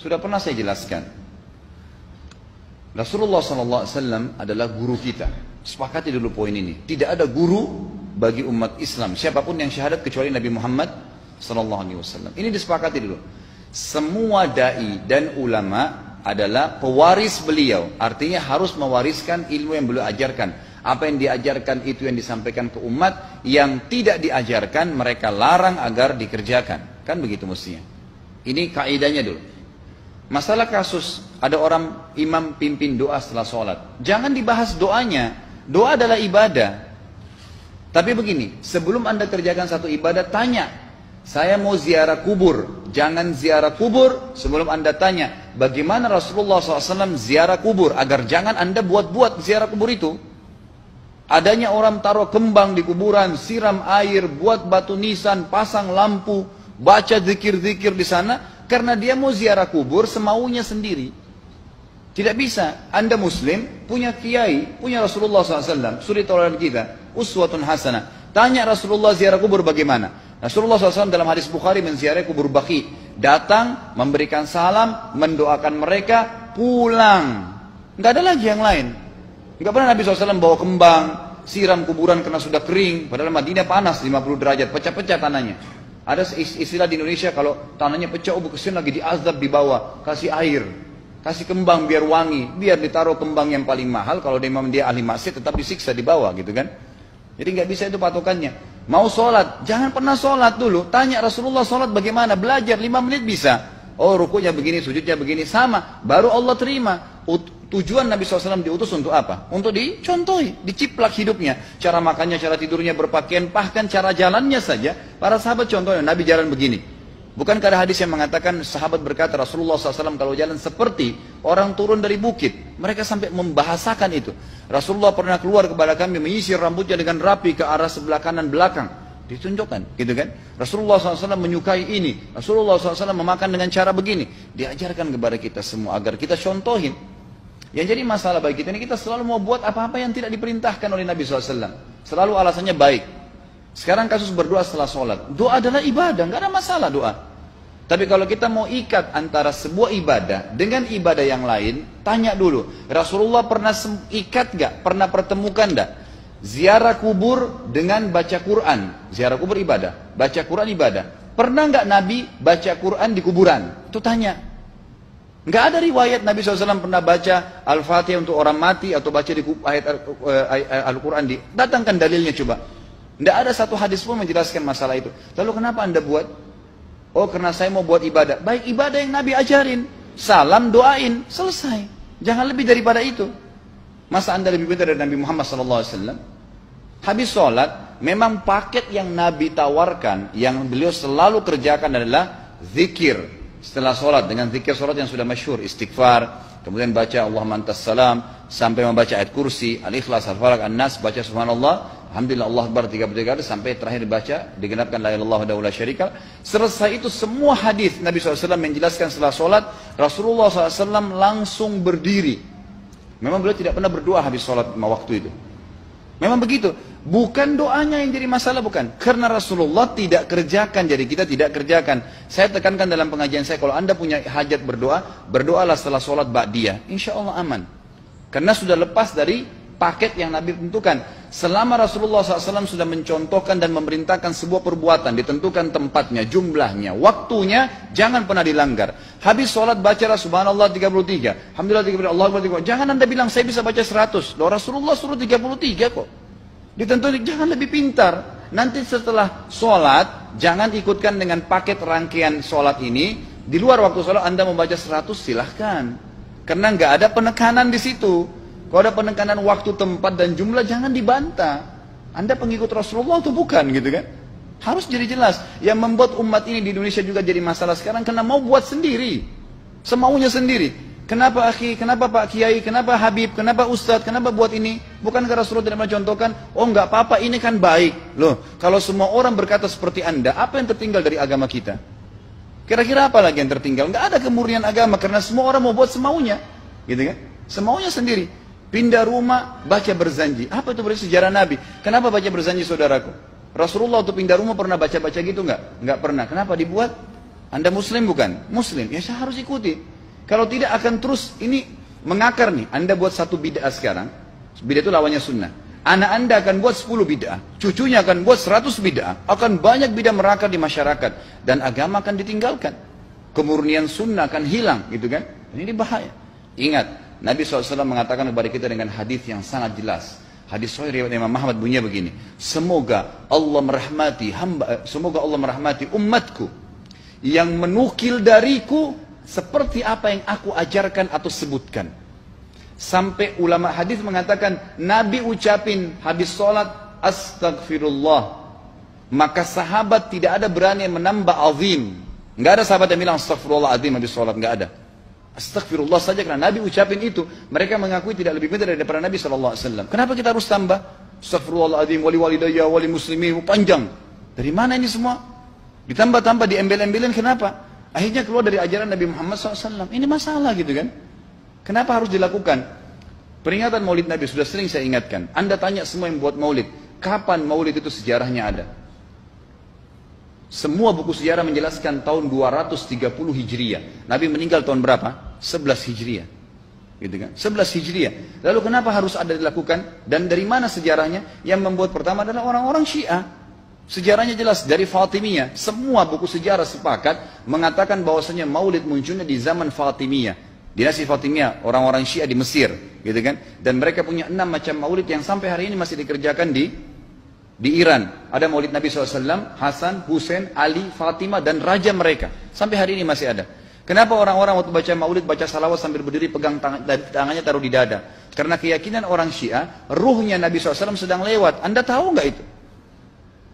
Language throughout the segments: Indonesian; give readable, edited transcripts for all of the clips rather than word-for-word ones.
Sudah pernah saya jelaskan. Rasulullah SAW adalah guru kita. Sepakati dulu poin ini. Tidak ada guru bagi umat Islam siapapun yang syahadat kecuali Nabi Muhammad SAW. Ini disepakati dulu. Semua dai dan ulama adalah pewaris beliau. Artinya harus mewariskan ilmu yang beliau ajarkan. Apa yang diajarkan itu yang disampaikan ke umat. Yang tidak diajarkan mereka larang agar dikerjakan. Kan begitu mestinya. Ini kaidahnya dulu. Masalah kasus ada orang imam pimpin doa setelah sholat. Jangan dibahas doanya. Doa adalah ibadah. Tapi begini, sebelum anda kerjakan satu ibadah, tanya. Saya mau ziarah kubur. Jangan ziarah kubur sebelum anda tanya. Bagaimana Rasulullah SAW ziarah kubur. Agar jangan anda buat-buat ziarah kubur itu. Adanya orang taruh kembang di kuburan, siram air, buat batu nisan, pasang lampu, baca zikir-zikir di sana. Karena dia mau ziarah kubur semaunya sendiri. Tidak bisa. Anda muslim, punya kiai, punya Rasulullah SAW. Suri toladan kita. Uswatun hasanah. Tanya Rasulullah ziarah kubur bagaimana. Rasulullah SAW dalam hadis Bukhari menziarahi kubur Baqi. Datang, memberikan salam, mendoakan mereka, pulang. Nggak ada lagi yang lain. Nggak pernah Nabi SAW bawa kembang, siram kuburan karena sudah kering. Padahal Madinah panas 50 derajat, pecah-pecah tanahnya. Ada istilah di Indonesia kalau tanahnya pecah, kesin lagi diazab di bawah, kasih air. Kasih kembang biar wangi, biar ditaruh kembang yang paling mahal. Kalau dia ahli maksiat tetap disiksa di bawah gitu kan. Jadi nggak bisa itu patokannya. Mau sholat, jangan pernah sholat dulu. Tanya Rasulullah sholat bagaimana, belajar 5 menit bisa. Oh rukunya begini, sujudnya begini, sama. Baru Allah terima. Tujuan Nabi SAW diutus untuk apa? Untuk dicontohi, diciplak hidupnya. Cara makannya, cara tidurnya, berpakaian, bahkan cara jalannya saja. Para sahabat contohnya, Nabi jalan begini. Bukankah ada hadis yang mengatakan sahabat berkata Rasulullah SAW kalau jalan seperti orang turun dari bukit. Mereka sampai membahasakan itu. Rasulullah pernah keluar kepada kami menyisir rambutnya dengan rapi ke arah sebelah kanan belakang. Ditunjukkan, gitu kan? Rasulullah SAW menyukai ini. Rasulullah SAW memakan dengan cara begini. Diajarkan kepada kita semua agar kita contohin. Yang jadi masalah bagi kita ini kita selalu mau buat apa-apa yang tidak diperintahkan oleh Nabi SAW. Selalu alasannya baik. Sekarang kasus berdoa setelah sholat. Doa adalah ibadah, nggak ada masalah doa. Tapi kalau kita mau ikat antara sebuah ibadah dengan ibadah yang lain, tanya dulu. Rasulullah pernah ikat nggak? Pernah pertemukan nggak? Ziarah kubur dengan baca Quran. Ziarah kubur ibadah. Baca Quran ibadah. Pernah nggak Nabi baca Quran di kuburan? Itu tanya. Nggak ada riwayat Nabi SAW pernah baca Al-Fatihah untuk orang mati atau baca di ayat Al-Quran. Datangkan dalilnya coba. Tidak ada satu hadis pun menjelaskan masalah itu. Lalu kenapa anda buat? Oh karena saya mau buat ibadah. Baik ibadah yang Nabi ajarin. Salam doain. Selesai. Jangan lebih daripada itu. Masa anda lebih pintar dari Nabi Muhammad SAW? Habis sholat. Memang paket yang Nabi tawarkan. Yang beliau selalu kerjakan adalah zikir. Setelah sholat. Dengan zikir sholat yang sudah masyhur. Istighfar. Kemudian baca Allahumma antas salam. Sampai membaca ayat kursi. Al-Ikhlas, Al-Falaq, An-Nas. Baca subhanallah. Alhamdulillah Allah Akbar 33 kali sampai terakhir dibaca digenapkan la ilaha illallah wahdahu la syarika. Selesai itu semua hadis Nabi SAW menjelaskan setelah sholat Rasulullah SAW langsung berdiri. Memang beliau tidak pernah berdoa habis sholat waktu itu. Memang begitu. Bukan doanya yang jadi masalah, bukan. Karena Rasulullah tidak kerjakan, jadi kita tidak kerjakan. Saya tekankan dalam pengajian saya, kalau anda punya hajat berdoa, berdoalah setelah sholat ba'diyah. Insya Allah aman. Karena sudah lepas dari paket yang Nabi tentukan. Selama Rasulullah SAW sudah mencontohkan dan memerintahkan sebuah perbuatan, ditentukan tempatnya, jumlahnya, waktunya, jangan pernah dilanggar. Habis sholat bacalah subhanallah 33, alhamdulillah 33, Allah Akbar 33. Jangan anda bilang saya bisa baca 100. Loh Rasulullah suruh 33 kok. Ditentukan, jangan lebih pintar. Nanti setelah sholat, jangan ikutkan dengan paket rangkaian sholat ini. Di luar waktu sholat anda membaca 100 silahkan. Karena nggak ada penekanan di situ. Kalau ada penekanan waktu, tempat, dan jumlah, jangan dibantah. Anda pengikut Rasulullah atau bukan gitu kan? Harus jadi jelas. Yang membuat umat ini di Indonesia juga jadi masalah sekarang karena mau buat sendiri. Semaunya sendiri. Kenapa akhi, kenapa Pak Kiai, kenapa Habib, kenapa Ustadz, kenapa buat ini? Bukankah Rasulullah tidak mencontohkan? Oh nggak apa-apa, ini kan baik. Loh, kalau semua orang berkata seperti Anda, apa yang tertinggal dari agama kita? Kira-kira apa lagi yang tertinggal? Nggak ada kemurnian agama karena semua orang mau buat semaunya. Gitu kan? Semaunya sendiri. Pindah rumah, baca berzanji. Apa itu berarti sejarah Nabi? Kenapa baca berzanji saudaraku? Rasulullah untuk pindah rumah pernah baca-baca gitu nggak? Nggak pernah. Kenapa dibuat? Anda muslim bukan? Muslim. Ya saya harus ikuti. Kalau tidak akan terus ini mengakar nih. Anda buat satu bid'ah sekarang, bid'ah itu lawannya sunnah. Anak Anda akan buat 10 bid'ah, cucunya akan buat 100 bid'ah, akan banyak bid'ah merakar di masyarakat, dan agama akan ditinggalkan. Kemurnian sunnah akan hilang, gitu kan? Ini bahaya. Ingat, Nabi SAW mengatakan kepada kita dengan hadis yang sangat jelas. Hadis sahih riwayat Imam Ahmad bunyinya begini. Semoga Allah merahmati umatku yang menukil dariku seperti apa yang aku ajarkan atau sebutkan. Sampai ulama hadis mengatakan Nabi ucapin habis sholat astagfirullah, maka sahabat tidak ada berani yang menambah azim. Nggak ada sahabat yang bilang astagfirullah azim habis sholat, nggak ada. Astagfirullah saja karena Nabi ucapin itu. Mereka mengakui tidak lebih pintar daripada Nabi SAW. Kenapa kita harus tambah? Astagfirullahaladzim, wali walidayya, wali muslimin, panjang. Dari mana ini semua? Ditambah-tambah, diembel-embelin, kenapa? Akhirnya keluar dari ajaran Nabi Muhammad SAW. Ini masalah gitu kan? Kenapa harus dilakukan? Peringatan maulid Nabi sudah sering saya ingatkan. Anda tanya semua yang buat maulid, kapan maulid itu sejarahnya ada? Semua buku sejarah menjelaskan tahun 230 Hijriah. Nabi meninggal tahun berapa? 11 Hijriah. Gitu kan? 11 Hijriah. Lalu kenapa harus ada dilakukan? Dan dari mana sejarahnya? Yang membuat pertama adalah orang-orang Syiah. Sejarahnya jelas dari Fatimiyah. Semua buku sejarah sepakat mengatakan bahwasanya maulid munculnya di zaman Fatimiyah. Dinasti Fatimiyah, orang-orang Syiah di Mesir, gitu kan? Dan mereka punya 6 macam maulid yang sampai hari ini masih dikerjakan di Iran. Ada maulid Nabi SAW, Hasan, Husain, Ali, Fatimah, dan raja mereka. Sampai hari ini masih ada. Kenapa orang-orang waktu baca maulid, baca salawat sambil berdiri pegang tangannya taruh di dada? Karena keyakinan orang Syiah, ruhnya Nabi SAW sedang lewat. Anda tahu nggak itu?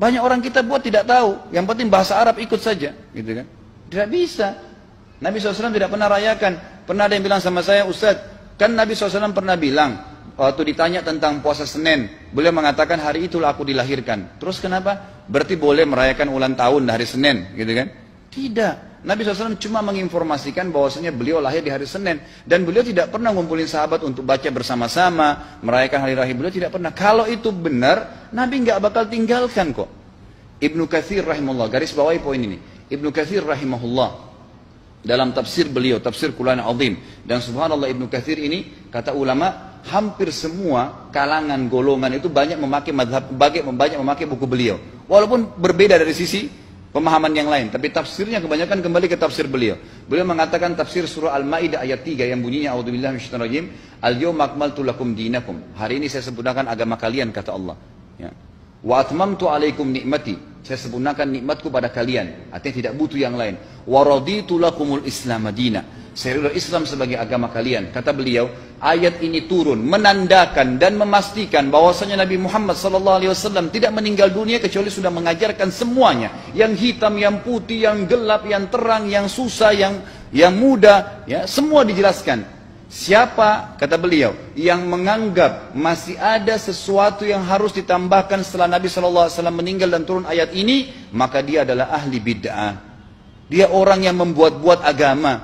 Banyak orang kita buat tidak tahu. Yang penting bahasa Arab ikut saja, gitu kan? Tidak bisa. Nabi SAW tidak pernah rayakan. Pernah ada yang bilang sama saya, Ustaz, kan Nabi SAW pernah bilang, waktu ditanya tentang puasa Senin, beliau mengatakan hari itulah aku dilahirkan. Terus kenapa? Berarti boleh merayakan ulang tahun hari Senin, gitu kan? Tidak. Nabi SAW cuma menginformasikan bahwasanya beliau lahir di hari Senin. Dan beliau tidak pernah ngumpulin sahabat untuk baca bersama-sama, merayakan hari raya. Beliau tidak pernah. Kalau itu benar, Nabi nggak bakal tinggalkan kok. Ibnu Katsir rahimahullah, garis bawahi poin ini. Ibnu Katsir rahimahullah, dalam tafsir beliau, tafsir Quran Azim. Dan subhanallah Ibnu Katsir ini, kata ulama, hampir semua kalangan golongan itu banyak memakai buku beliau. Walaupun berbeda dari sisi pemahaman yang lain, tapi tafsirnya kebanyakan kembali ke tafsir beliau. Beliau mengatakan tafsir surah Al-Maidah ayat 3 yang bunyinya a'udzubillahi minasyaitonir rajim, al-yawma akmaltu lakum dinakum. Hari ini saya sempurnakan agama kalian, kata Allah. Ya. Wa atmamtu alaikum nikmati. Saya sempurnakan nikmatku pada kalian. Artinya tidak butuh yang lain. Wa raditu lakumul Islam madina. Saya ridha Islam sebagai agama kalian. Kata beliau, ayat ini turun menandakan dan memastikan bahwasanya Nabi Muhammad SAW tidak meninggal dunia kecuali sudah mengajarkan semuanya. Yang hitam, yang putih, yang gelap, yang terang, yang susah, yang muda, ya, semua dijelaskan. Siapa, kata beliau, yang menganggap masih ada sesuatu yang harus ditambahkan setelah Nabi SAW meninggal dan turun ayat ini, maka dia adalah ahli bid'ah. Dia orang yang membuat-buat agama.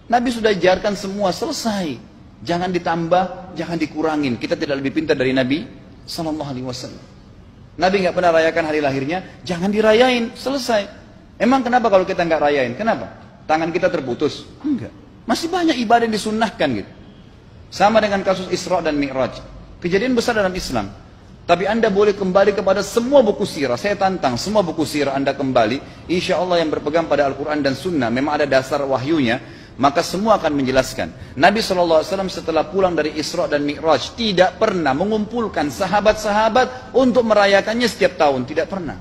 Nabi sudah ajarkan semua, selesai. Jangan ditambah, jangan dikurangin. Kita tidak lebih pintar dari Nabi SAW. Nabi nggak pernah rayakan hari lahirnya, jangan dirayain, selesai. Emang kenapa kalau kita nggak rayain? Kenapa? Tangan kita terputus? Enggak. Masih banyak ibadah yang disunnahkan gitu. Sama dengan kasus Isra dan Mi'raj. Kejadian besar dalam Islam. Tapi Anda boleh kembali kepada semua buku sirah. Saya tantang semua buku sirah Anda kembali. Insya Allah yang berpegang pada Al-Quran dan Sunnah, memang ada dasar wahyunya, maka semua akan menjelaskan. Nabi SAW setelah pulang dari Isra dan Mi'raj tidak pernah mengumpulkan sahabat-sahabat untuk merayakannya setiap tahun. Tidak pernah.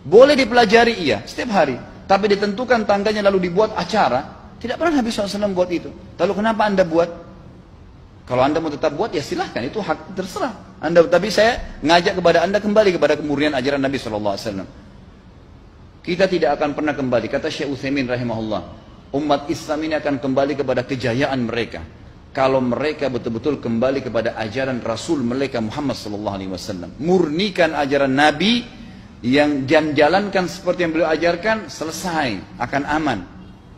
Boleh dipelajari iya, setiap hari. Tapi ditentukan tanggalnya lalu dibuat acara. Tidak pernah Nabi SAW buat itu. Lalu kenapa Anda buat? Kalau Anda mau tetap buat, ya silahkan. Itu hak terserah Anda. Tapi saya ngajak kepada Anda kembali kepada kemurnian ajaran Nabi SAW. Kita tidak akan pernah kembali. Kata Syekh Utsaimin rahimahullah, umat Islam ini akan kembali kepada kejayaan mereka kalau mereka betul-betul kembali kepada ajaran Rasul mereka Muhammad SAW. Murnikan ajaran Nabi yang jalankan seperti yang beliau ajarkan, selesai, akan aman.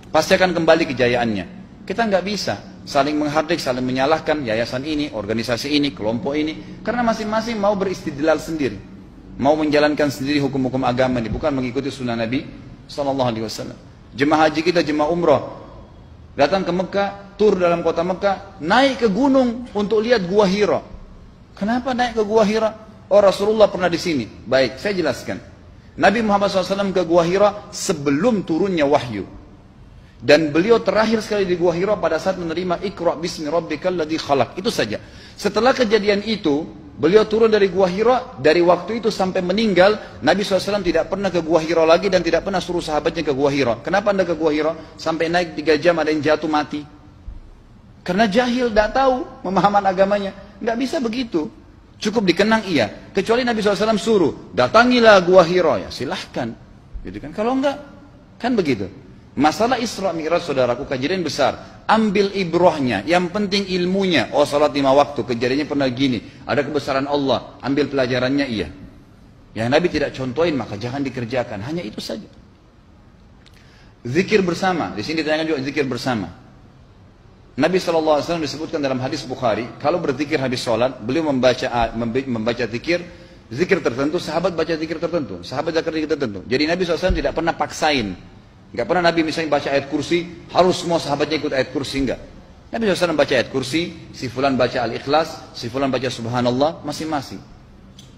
Pasti akan kembali kejayaannya. Kita nggak bisa saling menghardik, saling menyalahkan yayasan ini, organisasi ini, kelompok ini, karena masing-masing mau beristidlal sendiri, mau menjalankan sendiri hukum-hukum agama ini, bukan mengikuti sunnah Nabi SAW. Jemaah haji kita, jemaah umrah, datang ke Mekah, tur dalam kota Mekah, naik ke gunung untuk lihat Gua Hira. Kenapa naik ke Gua Hira? Oh, Rasulullah pernah di sini. Baik, saya jelaskan. Nabi Muhammad SAW ke Gua Hira sebelum turunnya wahyu. Dan beliau terakhir sekali di Gua Hira pada saat menerima Iqra bismi rabbikal ladzi khalaq. Itu saja. Setelah kejadian itu, beliau turun dari Gua Hira. Dari waktu itu sampai meninggal, Nabi SAW tidak pernah ke Gua Hira lagi dan tidak pernah suruh sahabatnya ke Gua Hira. Kenapa anda ke Gua Hira? Sampai naik 3 jam ada yang jatuh mati. Karena jahil, tidak tahu pemahaman agamanya. Nggak bisa begitu. Cukup dikenang iya. Kecuali Nabi SAW suruh, datangilah Gua Hira. Ya silahkan. Gitu kan? Kalau enggak, kan begitu. Masalah Isra Mi'raj, saudaraku, kejadian besar. Ambil ibrahnya, yang penting ilmunya. Oh, salat 5 waktu, kejadiannya pernah gini. Ada kebesaran Allah, ambil pelajarannya iya. Yang Nabi tidak contohin, maka jangan dikerjakan. Hanya itu saja. Zikir bersama. Di sini ditanyakan juga zikir bersama. Nabi SAW disebutkan dalam hadis Bukhari, kalau berzikir habis sholat, beliau membaca zikir tertentu, sahabat baca zikir tertentu, sahabat baca zikir tertentu. Jadi Nabi SAW tidak pernah paksain. Enggak pernah Nabi misalnya baca ayat kursi, harus semua sahabatnya ikut ayat kursi, enggak. Nabi SAW baca ayat kursi, si fulan baca al-ikhlas, si fulan baca subhanallah, masing-masing.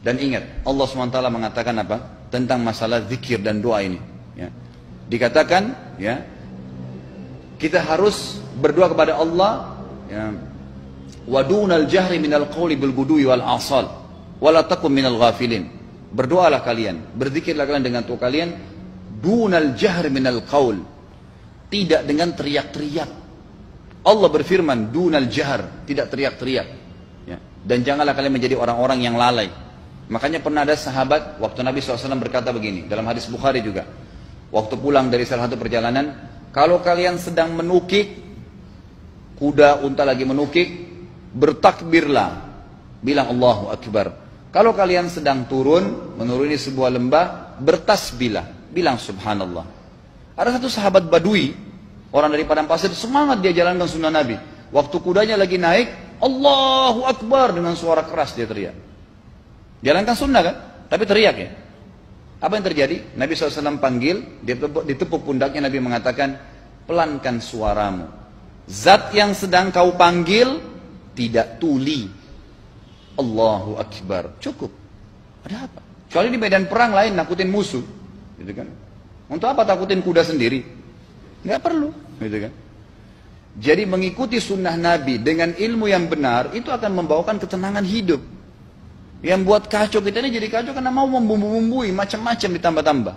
Dan ingat, Allah SWT mengatakan apa? Tentang masalah zikir dan doa ini. Ya. Dikatakan, ya, kita harus berdoa kepada Allah, ya, wadunal jahri minal qawli bil gudui wal asal wala takum minal ghafilin. Berdoalah kalian, berzikirlah kalian dengan doa kalian, dunal jahri minal qawl, tidak dengan teriak-teriak. Allah berfirman dunal jahr, tidak teriak-teriak, ya. Dan janganlah kalian menjadi orang-orang yang lalai. Makanya pernah ada sahabat, waktu Nabi SAW berkata begini, dalam hadis Bukhari juga, waktu pulang dari salah satu perjalanan, kalau kalian sedang menukik, kuda, unta lagi menukik, bertakbirlah, bilang Allahu Akbar. Kalau kalian sedang turun, menuruni sebuah lembah, bertasbihlah, bilang Subhanallah. Ada satu sahabat Badui, orang dari padang pasir, semangat dia jalankan sunnah Nabi. Waktu kudanya lagi naik, Allahu Akbar, dengan suara keras dia teriak. Jalankan sunnah kan? Tapi teriak ya. Apa yang terjadi? Nabi SAW panggil, ditepuk pundaknya, Nabi mengatakan, pelankan suaramu. Zat yang sedang kau panggil tidak tuli. Allahu Akbar. Cukup. Ada apa? Kecuali di medan perang lain nakutin musuh, gitu kan? Untuk apa takutin kuda sendiri? Nggak perlu, gitu kan? Jadi mengikuti sunnah Nabi dengan ilmu yang benar itu akan membawakan ketenangan hidup. Yang buat kacau kita ini jadi kacau karena mau membumbu-bumbui macam-macam ditambah-tambah.